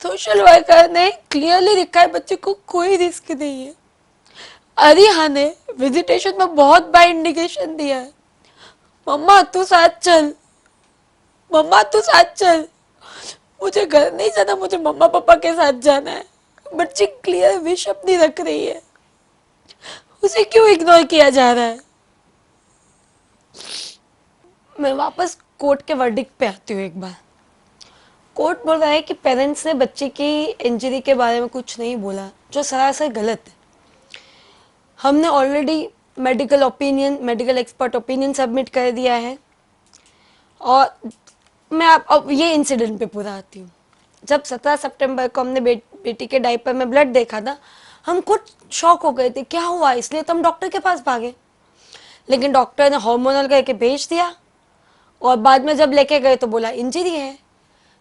सोशल वर्कर ने क्लियरली लिखा है बच्चे को कोई रिस्क नहीं है। अरिहा ने विजिटेशन में बहुत बार इंडिकेशन दिया है, मम्मा तू साथ चल, मम्मा तू साथ चल, मुझे घर नहीं जाना, मुझे मम्मा पापा के साथ जाना है। बच्ची क्लियर विश अपनी रख रही है, उसे क्यों इग्नोर किया जा रहा है? मैं वापस कोर्ट के वर्डिक्ट पे आती हूँ एक बार। कोर्ट बोल रहा है कि पेरेंट्स ने बच्चे की इंजरी के बारे में कुछ नहीं बोला, जो सरासर गलत है। हमने already medical opinion, medical expert opinion submit कर दिया है। और मैं आप अब ये इंसिडेंट पे पूरा आती हूँ। जब 17 सितंबर को हमने बेटी के डायपर में ब्लड देखा था, हम खुद शॉक हो गए थे क्या हुआ, इसलिए तो हम डॉक्टर के पास भागे। लेकिन डॉक्टर ने हार्मोनल करके भेज दिया और बाद में जब लेके गए तो बोला इंजरी है।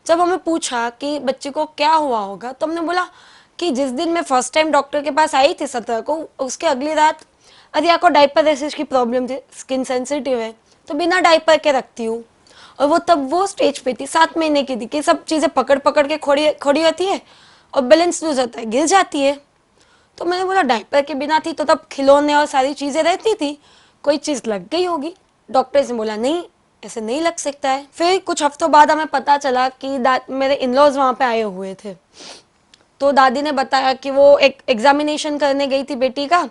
जब हमें पूछा कि बच्चे को क्या हुआ होगा तो हमने बोला कि जिस दिन मैं फर्स्ट टाइम डॉक्टर के पास आई थी 17 को, उसके अगली रात अरिया को डायपर रैशेज की प्रॉब्लम थी, स्किन सेंसिटिव है तो बिना डायपर के रखती हूँ। और वो तब वो स्टेज पे थी, 7 महीने की थी कि सब चीज़ें पकड़ पकड़ के खड़ी खड़ी होती है और बैलेंस लूज होता है, गिर जाती है। तो मैंने बोला डायपर के बिना थी तो तब खिलौने और सारी चीज़ें रहती थी, कोई चीज़ लग गई होगी। डॉक्टर से बोला नहीं ऐसे नहीं लग सकता है। फिर कुछ हफ्तों बाद हमें पता चला कि मेरे इन लॉज वहाँ पे आए हुए थे, तो दादी ने बताया कि वो एक एग्जामिनेशन करने गई थी बेटी का,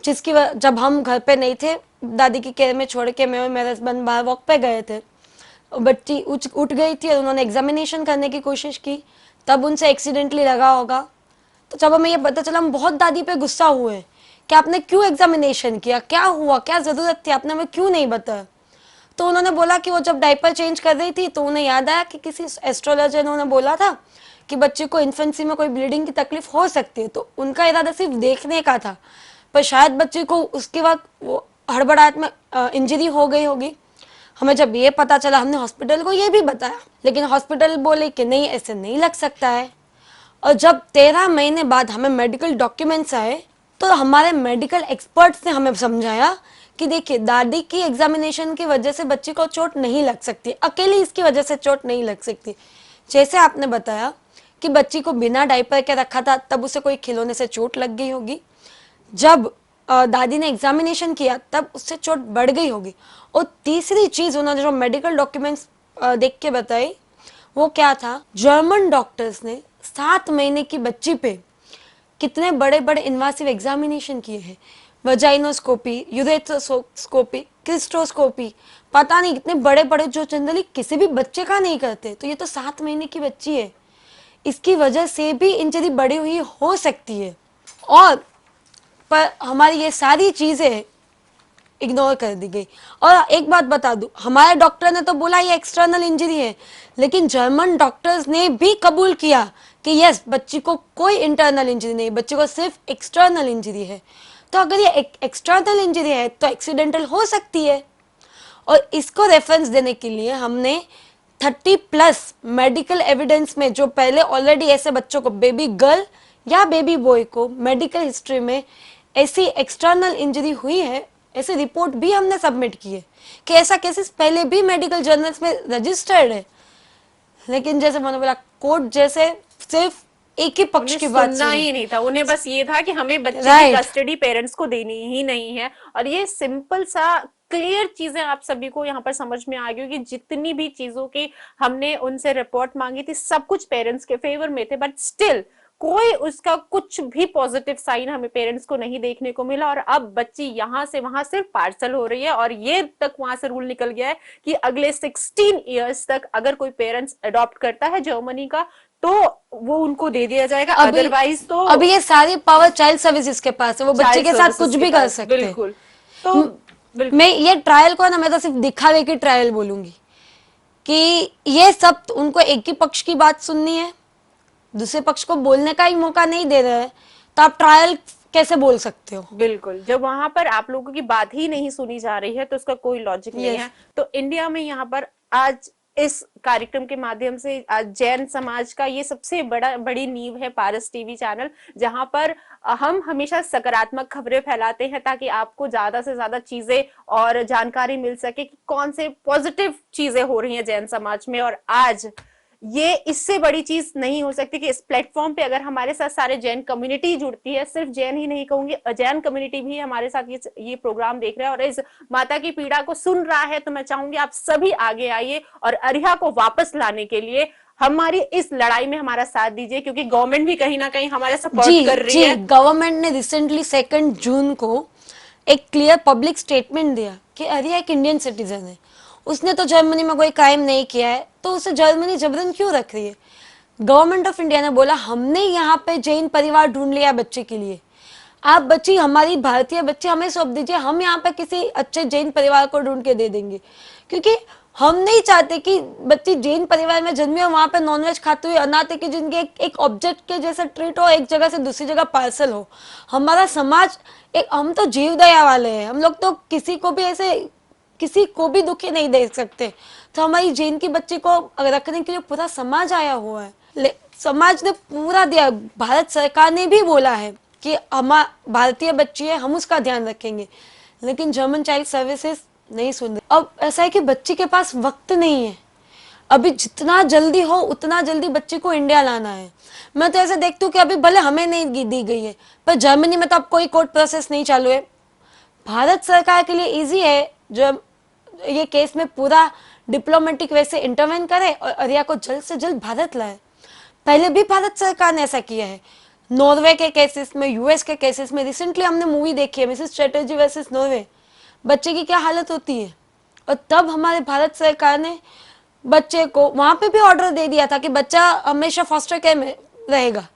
जिसकी जब हम घर पे नहीं थे दादी की केयर में छोड़ के मैं और मेरे हस्बैंड बाहर वॉक पे गए थे, बच्ची उठ गई थी और उन्होंने एग्जामिनेशन करने की कोशिश की, तब उनसे एक्सीडेंटली लगा होगा। तो जब हमें ये पता चला हम बहुत दादी पे गुस्सा हुए कि आपने क्यों एग्जामिनेशन किया, क्या हुआ, क्या ज़रूरत थी, आपने हमें क्यों नहीं बताया। तो उन्होंने बोला कि वो जब डायपर चेंज कर रही थी तो उन्हें याद आया कि किसी एस्ट्रोलॉजर ने उन्हें बोला था कि बच्चे को इन्फेंसी में कोई ब्लीडिंग की तकलीफ हो सकती है। तो उनका इरादा सिर्फ देखने का था, पर शायद बच्चे को उसके बाद वो हड़बड़ाहट में इंजरी हो गई होगी। हमें जब ये पता चला हमने हॉस्पिटल को ये भी बताया, लेकिन हॉस्पिटल बोले कि नहीं ऐसे नहीं लग सकता है। और जब 13 महीने बाद हमें मेडिकल डॉक्यूमेंट्स आए तो हमारे मेडिकल एक्सपर्ट्स ने हमें समझाया कि देखिए दादी की एग्जामिनेशन की वजह से बच्चे को चोट नहीं लग सकती, अकेली इसकी वजह से चोट नहीं लग सकती। जैसे आपने बताया कि बच्ची को बिना डायपर के रखा था तब उसे कोई खिलौने से चोट लग गई होगी, जब दादी ने एग्जामिनेशन किया तब उससे चोट बढ़ गई होगी। और तीसरी चीज उन्होंने जो मेडिकल डॉक्यूमेंट्स देख के बताई वो क्या था, जर्मन डॉक्टर्स ने 7 महीने की बच्ची पे कितने बड़े बड़े इन्वासिव एग्जामिनेशन किए हैं, वजाइनोस्कोपी, यूरेथ्रोस्कोपी, क्रिस्टोस्कोपी, पता नहीं कितने बड़े बड़े जो जनरली किसी भी बच्चे का नहीं करते। तो ये तो 7 महीने की बच्ची है, इसकी वजह से भी इंजरी बढ़ी हुई हो सकती है। और पर हमारी ये सारी चीजें इग्नोर कर दी गई। और एक बात बता दूं, हमारे डॉक्टर ने तो बोला ये एक्सटर्नल इंजरी है, लेकिन जर्मन डॉक्टर्स ने भी कबूल किया कि यस बच्ची को कोई इंटरनल इंजरी नहीं, बच्ची को सिर्फ एक्सटर्नल इंजरी है। तो अगर ये एक्सटर्नल इंजरी है तो एक्सीडेंटल हो सकती है। और इसको रेफरेंस देने के लिए हमने 30+ मेडिकल एविडेंस में जो पहले ऑलरेडी ऐसे बच्चों को, बेबी गर्ल या बेबी बॉय को मेडिकल हिस्ट्री में ऐसी एक्सटर्नल इंजरी हुई है, ऐसी रिपोर्ट भी हमने सबमिट की है कि ऐसा केसेस पहले भी मेडिकल जर्नल्स में रजिस्टर्ड है। लेकिन जैसे मैंने बोला कोर्ट जैसे सिर्फ एक ही पक्ष की बात सुनना ही नहीं था, उन्हें बस ये था कि हमें बच्चे की राइट। कस्टडी पेरेंट्स को देनी ही नहीं है। और ये सिंपल सा क्लियर चीजें आप सभी को यहाँ पर समझ में आ गई कि जितनी भी चीजों की हमने उनसे रिपोर्ट मांगी थी सब कुछ पेरेंट्स के फेवर में थे, बट स्टिल कोई उसका कुछ भी पॉजिटिव साइन हमें पेरेंट्स को नहीं देखने को मिला। और अब बच्ची यहाँ से वहां सिर्फ पार्सल हो रही है, और ये तक वहां से रूल निकल गया है कि अगले 16 ईयर्स तक अगर कोई पेरेंट्स अडॉप्ट करता है जर्मनी का तो वो उनको दे दिया जाएगा, अदरवाइज तो अभी ये सारी पावर चाइल्ड सर्विसेज के पास है, वो बच्चे चाइल्ड के साथ सर्विसेज कुछ के भी कर पास। सकते हैं। बिल्कुल। तो बिल्कुल मैं ये ट्रायल को ना, मैं तो सिर्फ दिखावे की ट्रायल बोलूंगी कि ये सब उनको एक ही पक्ष की बात सुननी है, दूसरे पक्ष को बोलने का ही मौका नहीं दे रहे हैं, तो आप ट्रायल कैसे बोल सकते हो? बिल्कुल, जब वहां पर आप लोगों की बात ही नहीं सुनी जा रही है तो उसका कोई लॉजिक नहीं है। तो इंडिया में यहाँ पर आज इस कार्यक्रम के माध्यम से आज जैन समाज का ये सबसे बड़ी नींव है पारस टीवी चैनल, जहां पर हम हमेशा सकारात्मक खबरें फैलाते हैं ताकि आपको ज्यादा से ज्यादा चीजें और जानकारी मिल सके कि कौन से पॉजिटिव चीजें हो रही हैं जैन समाज में। और आज ये इससे बड़ी चीज नहीं हो सकती कि इस प्लेटफॉर्म पे अगर हमारे साथ सारे जैन कम्युनिटी जुड़ती है, सिर्फ जैन ही नहीं कहूंगी, अजैन कम्युनिटी भी हमारे साथ ये प्रोग्राम देख रहा है और इस माता की पीड़ा को सुन रहा है, तो मैं चाहूंगी आप सभी आगे आइए और अरिहा को वापस लाने के लिए हमारी इस लड़ाई में हमारा साथ दीजिए, क्योंकि गवर्नमेंट भी कहीं ना कहीं हमारे सपोर्ट कर रही है। गवर्नमेंट ने रिसेंटली 2 जून को एक क्लियर पब्लिक स्टेटमेंट दिया कि अरिहा एक इंडियन सिटीजन है, उसने तो जर्मनी में कोई क्राइम नहीं किया है, तो उसे जर्मनी जबरन क्यों रख रही है? गवर्नमेंट ऑफ इंडिया ने बोला हमने यहाँ पे जैन परिवार ढूंढ लिया बच्चे के लिए, आप बच्ची हमारी भारतीय बच्ची हमें सौंप दीजिए, हम यहाँ पे किसी अच्छे जैन परिवार को ढूंढ के दे देंगे। क्योंकि हम नहीं चाहते कि बच्ची जैन परिवार में जन्मी हो, वहां पे नॉनवेज खाते हुए अनाथ की जिंदगी एक ऑब्जेक्ट के जैसे ट्रीट हो, एक जगह से दूसरी जगह पार्सल हो। हमारा समाज हम तो जीव दया वाले हैं, हम लोग तो किसी को भी ऐसे किसी को भी दुखी नहीं देख सकते, तो हमारी जैन की बच्ची को रखने के लिए पूरा समाज आया हुआ है। समाज ने पूरा दिया, भारत सरकार ने भी बोला है कि हम भारतीय बच्ची है, हम उसका ध्यान रखेंगे, लेकिन जर्मन चाइल्ड सर्विसेज नहीं सुन रहे। अब ऐसा है कि बच्ची के पास वक्त नहीं है, अभी जितना जल्दी हो उतना जल्दी बच्ची को इंडिया लाना है। मैं तो ऐसे देखती हूँ कि अभी भले हमें नहीं दी गई है, पर जर्मनी में तो अब कोई कोर्ट प्रोसेस नहीं चालू है। भारत सरकार के लिए इजी है जब ये केस में पूरा डिप्लोमेटिक वे से इंटरवेन करे और अरिया को जल्द से जल्द भारत लाए। पहले भी भारत सरकार ने ऐसा किया है, नॉर्वे के केसेस में, यूएस के केसेस में। रिसेंटली हमने मूवी देखी है मिसेस चैटर्जी वर्सेस नॉर्वे, बच्चे की क्या हालत होती है, और तब हमारे भारत सरकार ने बच्चे को वहां पे भी ऑर्डर दे दिया था कि बच्चा हमेशा फॉस्टर केयर में रहेगा,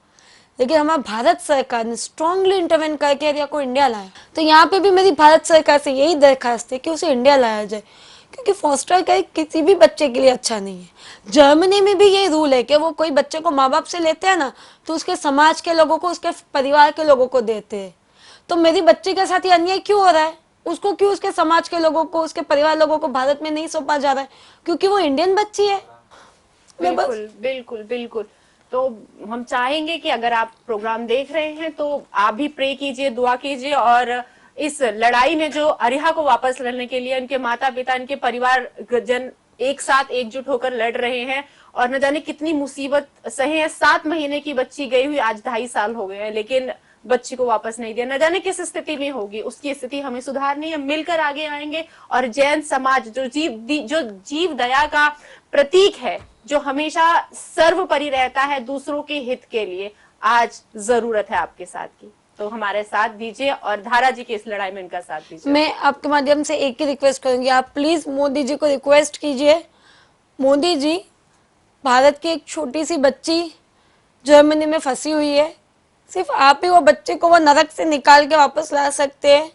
लेकिन हमारे भारत सरकार ने स्ट्रांगली इंटरवेन करके एरिया को इंडिया लाया। तो यहाँ पे भी मेरी भारत सरकार से यही दरखास्त है कि उसे इंडिया लाया जाए, क्योंकि फॉस्टर केयर किसी भी बच्चे के लिए अच्छा नहीं है। जर्मनी में भी ये रूल है कि वो कोई बच्चे को माँ बाप से लेते हैं ना, तो उसके समाज के लोगों को, उसके परिवार के लोगों को देते हैं। तो मेरी बच्ची के साथ ये अन्याय क्यों हो रहा है? उसको क्यों उसके समाज के लोगों को, उसके परिवार लोगों को भारत में नहीं सौंपा जा रहा है? क्योंकि वो इंडियन बच्ची है। बिल्कुल बिल्कुल बिल्कुल। तो हम चाहेंगे कि अगर आप प्रोग्राम देख रहे हैं तो आप भी प्रे कीजिए, दुआ कीजिए, और इस लड़ाई में जो अरिहा को वापस लाने के लिए उनके माता पिता, इनके परिवार जन एक साथ एकजुट होकर लड़ रहे हैं, और न जाने कितनी मुसीबत सहे हैं। 7 महीने की बच्ची गई हुई आज 2.5 साल हो गए हैं, लेकिन बच्ची को वापस नहीं दिया। न जाने किस स्थिति में होगी, उसकी स्थिति हमें सुधारनी है। मिलकर आगे आएंगे और जैन समाज जो जीव दया का प्रतीक है, जो हमेशा सर्वोपरि रहता है दूसरों के हित के लिए, आज जरूरत है आपके साथ की। तो हमारे साथ दीजिए और धारा जी की इस लड़ाई में इनका साथ दीजिए। मैं आपके माध्यम से एक ही रिक्वेस्ट करूंगी, आप प्लीज मोदी जी को रिक्वेस्ट कीजिए, मोदी जी, भारत की एक छोटी सी बच्ची जर्मनी में फंसी हुई है, सिर्फ आप ही वो बच्चे को वो नरक से निकाल के वापस ला सकते हैं।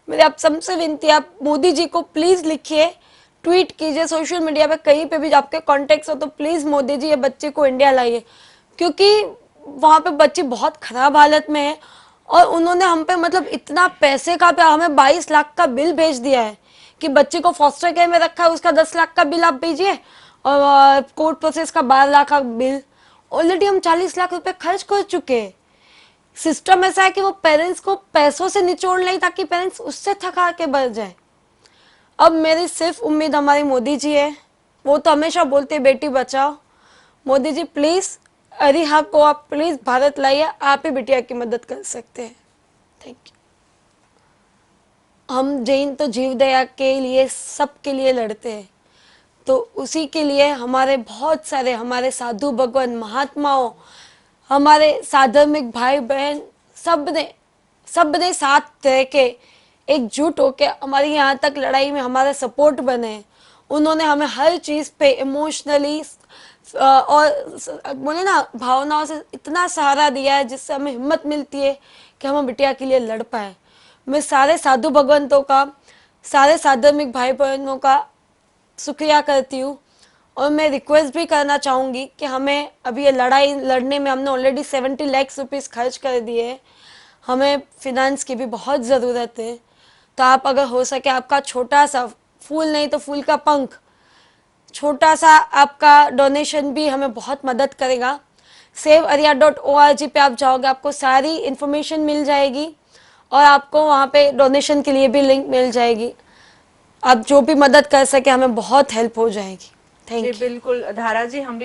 मेरी आप सबसे विनती है, आप मोदी जी को प्लीज लिखिए, ट्वीट कीजिए, सोशल मीडिया पे कहीं पे भी आपके कॉन्टेक्ट हो तो प्लीज मोदी जी ये बच्चे को इंडिया लाइए, क्योंकि वहां पे बच्ची बहुत खराब हालत में है। और उन्होंने हम पे मतलब इतना पैसे का पे हमें 22 लाख का बिल भेज दिया है कि बच्चे को फॉस्टर केयर में रखा है, उसका 10 लाख का बिल आप भेजिए, और कोर्ट प्रोसेस का 12 लाख का बिल। ऑलरेडी हम 40 लाख रुपए खर्च कर चुके हैं। सिस्टम ऐसा है कि वो पेरेंट्स को पैसों से निचोड़ ले ताकि पेरेंट्स उससे थका के बढ़ जाए। अब मेरी सिर्फ उम्मीद हमारी मोदी जी है, वो तो हमेशा बोलते बेटी बचाओ। मोदी जी प्लीज अरिहा को आप प्लीज भारत लाइए, आप ही बिटिया की मदद कर सकते हैं। Thank you. हम जैन तो जीव दया के लिए, सबके लिए लड़ते हैं, तो उसी के लिए हमारे बहुत सारे हमारे साधु भगवान महात्माओं, हमारे साधर्मिक भाई बहन सब ने साथ रह के एकजुट होके हमारी यहाँ तक लड़ाई में हमारा सपोर्ट बने। उन्होंने हमें हर चीज़ पे इमोशनली और बोले ना भावनाओं से इतना सहारा दिया है, जिससे हमें हिम्मत मिलती है कि हम बिटिया के लिए लड़ पाए। मैं सारे साधु भगवंतों का, सारे साधर्मिक भाई बहनों का शुक्रिया करती हूँ। और मैं रिक्वेस्ट भी करना चाहूँगी कि हमें अभी ये लड़ाई लड़ने में हमने ऑलरेडी 70 लाख रुपीज़ खर्च कर दिए हैं। हमें फिनांस की भी बहुत ज़रूरत है। तो आप अगर हो सके आपका छोटा सा फूल नहीं तो फूल का पंख, छोटा सा आपका डोनेशन भी हमें बहुत मदद करेगा। savearya.org पे आप जाओगे, आपको सारी इन्फॉर्मेशन मिल जाएगी और आपको वहाँ पे डोनेशन के लिए भी लिंक मिल जाएगी। आप जो भी मदद कर सके हमें बहुत हेल्प हो जाएगी। Thank ji you. बिल्कुल धारा जी, हम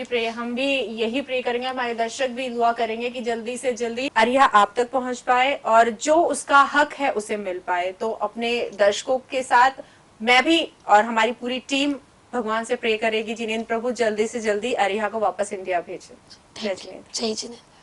भी यही प्रे करेंगे, हमारे दर्शक भी दुआ करेंगे कि जल्दी से जल्दी आर्या आप तक पहुंच पाए और जो उसका हक है उसे मिल पाए। तो अपने दर्शकों के साथ मैं भी और हमारी पूरी टीम भगवान से प्रे करेगी जिन्हें प्रभु जल्दी से जल्दी आर्या को वापस इंडिया भेजे। जय जिनेंद्र। जय जिनेंद्र।